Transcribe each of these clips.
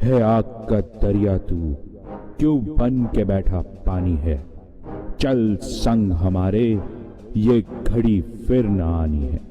है आग का दरिया तू, क्यों बन के बैठा पानी है। चल संग हमारे, ये घड़ी फिर न आनी है।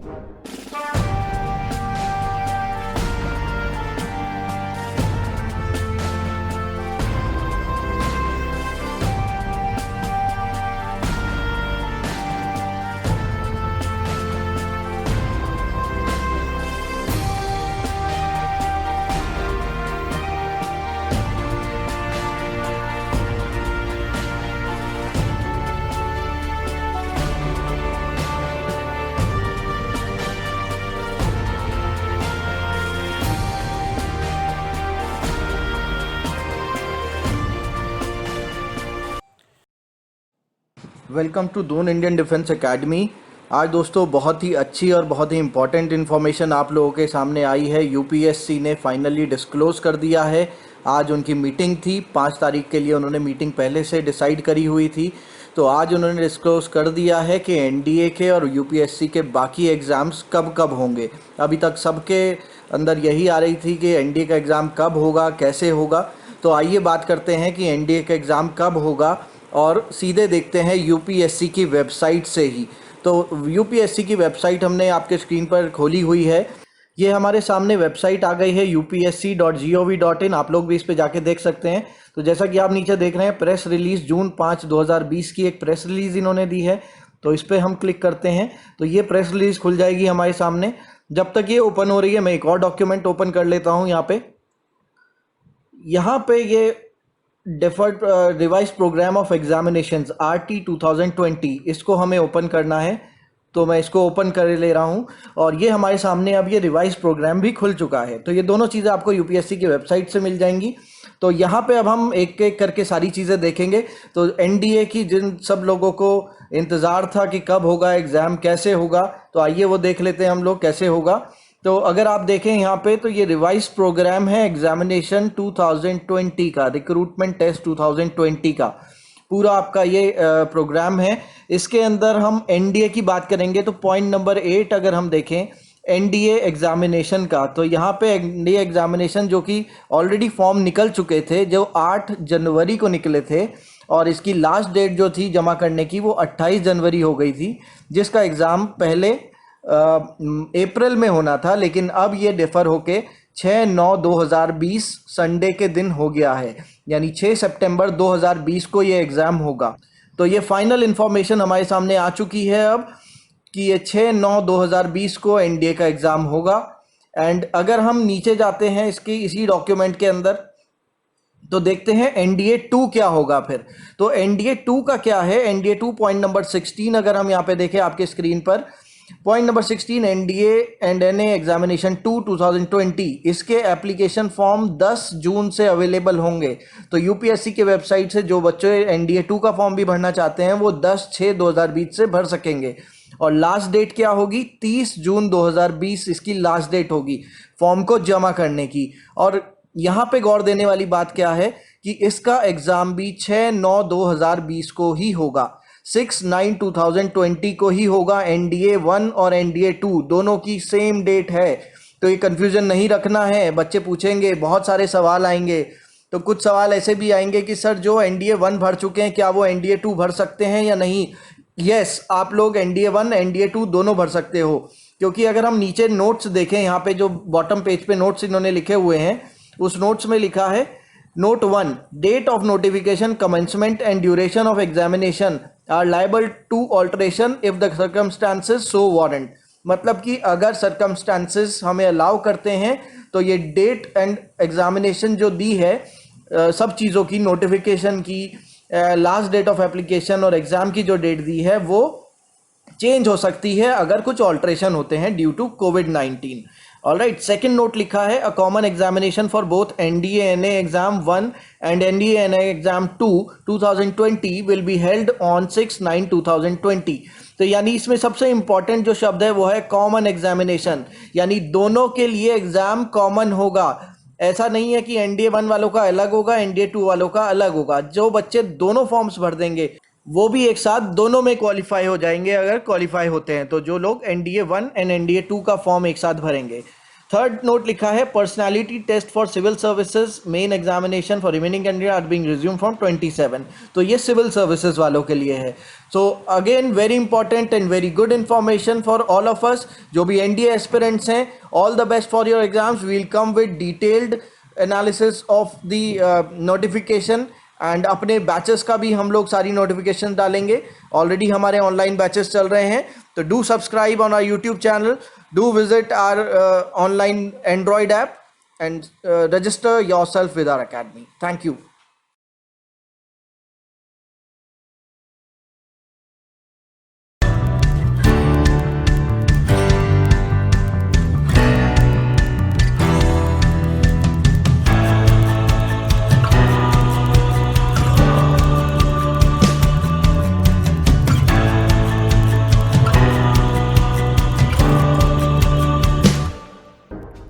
Welcome to Doon Indian defence academy. आज दोस्तों बहुत ही अच्छी और बहुत ही इम्पॉर्टेंट इन्फॉर्मेशन आप लोगों के सामने आई है। यूपीएससी ने फाइनली डिस्क्लोज़ कर दिया है। आज उनकी मीटिंग थी, 5 तारीख के लिए उन्होंने मीटिंग पहले से डिसाइड करी हुई थी। तो आज उन्होंने डिस्क्लोज़ कर दिया है कि एनडीए के और यूपीएससी के बाकी एग्ज़ाम्स कब कब होंगे। अभी तक सबके अंदर यही आ रही थी कि एनडीए का एग्ज़ाम कब होगा, कैसे होगा। तो आइए बात करते हैं कि एनडीए का एग्ज़ाम कब होगा और सीधे देखते हैं यूपीएससी की वेबसाइट से ही। तो यूपीएससी की वेबसाइट हमने आपके स्क्रीन पर खोली हुई है। ये हमारे सामने वेबसाइट आ गई है upsc.gov.in। आप लोग भी इस पे जाके देख सकते हैं। तो जैसा कि आप नीचे देख रहे हैं, प्रेस रिलीज जून 5 2020 की एक प्रेस रिलीज इन्होंने दी है। तो इस पर हम क्लिक करते हैं तो ये प्रेस रिलीज खुल जाएगी हमारे सामने। जब तक ये ओपन हो रही है, मैं एक और डॉक्यूमेंट ओपन कर लेता हूँ। यहाँ पे ये deferred revise programme of examinations RT 2020, इसको हमें ओपन करना है। तो मैं इसको ओपन कर ले रहा हूँ और ये हमारे सामने अब ये रिवाइज प्रोग्राम भी खुल चुका है। तो ये दोनों चीज़ें आपको यूपीएससी की वेबसाइट से मिल जाएंगी। तो यहाँ पे अब हम एक एक करके सारी चीज़ें देखेंगे। तो एनडीए की जिन सब लोगों को इंतज़ार था कि कब होगा एग्ज़ाम, कैसे होगा, तो आइए वो देख लेते हैं हम लोग कैसे होगा। तो अगर आप देखें यहाँ पे, तो ये रिवाइज प्रोग्राम है एग्जामिनेशन 2020 का, रिक्रूटमेंट टेस्ट 2020 का पूरा आपका ये प्रोग्राम है। इसके अंदर हम एनडीए की बात करेंगे तो पॉइंट नंबर 8 अगर हम देखें एनडीए एग्जामिनेशन का, तो यहाँ पे एनडीए एग्जामिनेशन जो कि ऑलरेडी फॉर्म निकल चुके थे, जो 8 जनवरी को निकले थे और इसकी लास्ट डेट जो थी जमा करने की वो 28 जनवरी हो गई थी, जिसका एग्ज़ाम पहले अप्रैल में होना था, लेकिन अब ये डिफ़र होके 6/9/2020 संडे के दिन हो गया है। यानी 6 सितंबर 2020 को ये एग्ज़ाम होगा। तो ये फाइनल इन्फॉर्मेशन हमारे सामने आ चुकी है अब कि ये 6/9/2020 को एनडीए का एग्ज़ाम होगा। एंड अगर हम नीचे जाते हैं इसकी इसी डॉक्यूमेंट के अंदर, तो देखते हैं एनडीए 2 क्या होगा फिर। तो एनडीए 2 का क्या है, एनडीए 2 पॉइंट नंबर 16 अगर हम यहाँ पे देखें आपके स्क्रीन पर, point number 16 NDA and NA examination 2 2020, इसके एप्लीकेशन फॉर्म 10 जून से अवेलेबल होंगे। तो यूपीएससी के वेबसाइट से जो बच्चे एनडीए 2 का फॉर्म भी भरना चाहते हैं वो 10/6/2020 से भर सकेंगे। और लास्ट डेट क्या होगी, 30 जून 2020 इसकी लास्ट डेट होगी फॉर्म को जमा करने की। और यहाँ पे गौर देने वाली बात क्या है कि इसका एग्ज़ाम भी 6/9/2020 को ही होगा, 6/9/2020 को ही होगा। एनडीए 1 और एनडीए 2 दोनों की सेम डेट है। तो ये कन्फ्यूज़न नहीं रखना है। बच्चे पूछेंगे, बहुत सारे सवाल आएंगे। तो कुछ सवाल ऐसे भी आएंगे कि सर जो एनडीए 1 भर चुके हैं क्या वो एनडीए 2 भर सकते हैं या नहीं। यस, आप लोग एनडीए 1 एनडीए 2 दोनों भर सकते हो, क्योंकि अगर हम नीचे नोट्स देखें, यहाँ पे जो बॉटम पेज पे नोट्स इन्होंने लिखे हुए हैं, उस नोट्स में लिखा है note 1, date of notification, commencement and duration of examination are liable to alteration if the circumstances so warrant. मतलब कि अगर सर्कमस्टांसेस हमें अलाउ करते हैं तो ये डेट एंड एग्जामिनेशन जो दी है सब चीज़ों की, नोटिफिकेशन की, लास्ट डेट ऑफ एप्लीकेशन और एग्ज़ाम की जो डेट दी है वो चेंज हो सकती है अगर कुछ ऑल्ट्रेशन होते हैं ड्यू टू कोविड-19। ऑलराइट, सेकंड नोट लिखा है a common examination for both NDA NA exam 1 and NDA NA exam 2 2020 will be held on 6/9/2020। तो यानी इसमें सबसे इंपॉर्टेंट जो शब्द है वो है कॉमन एग्जामिनेशन, यानी दोनों के लिए एग्जाम कॉमन होगा। ऐसा नहीं है कि एनडीए 1 वालों का अलग होगा, एनडीए 2 वालों का अलग होगा। जो बच्चे दोनों फॉर्म्स भर देंगे वो भी एक साथ दोनों में क्वालिफाई हो जाएंगे, अगर क्वालिफाई होते हैं तो, जो लोग एनडीए 1 एंड एनडीए 2 का फॉर्म एक साथ भरेंगे। थर्ड नोट लिखा है personality test for civil services main examination for remaining candidate are being resume from 27। तो ये सिविल सर्विसेज वालों के लिए है। So again very important and very good information for all of us जो भी एनडीए एस्पिरेंट्स हैं। All the best for your exams. We will come with detailed analysis of the notification and अपने batches का भी हम लोग सारी notification डालेंगे। ऑलरेडी हमारे ऑनलाइन बैचेस चल रहे हैं, तो do subscribe on our YouTube channel, do visit our online Android app and register yourself with our academy. Thank you.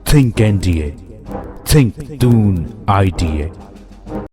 Think NDA. Think Doon IDA.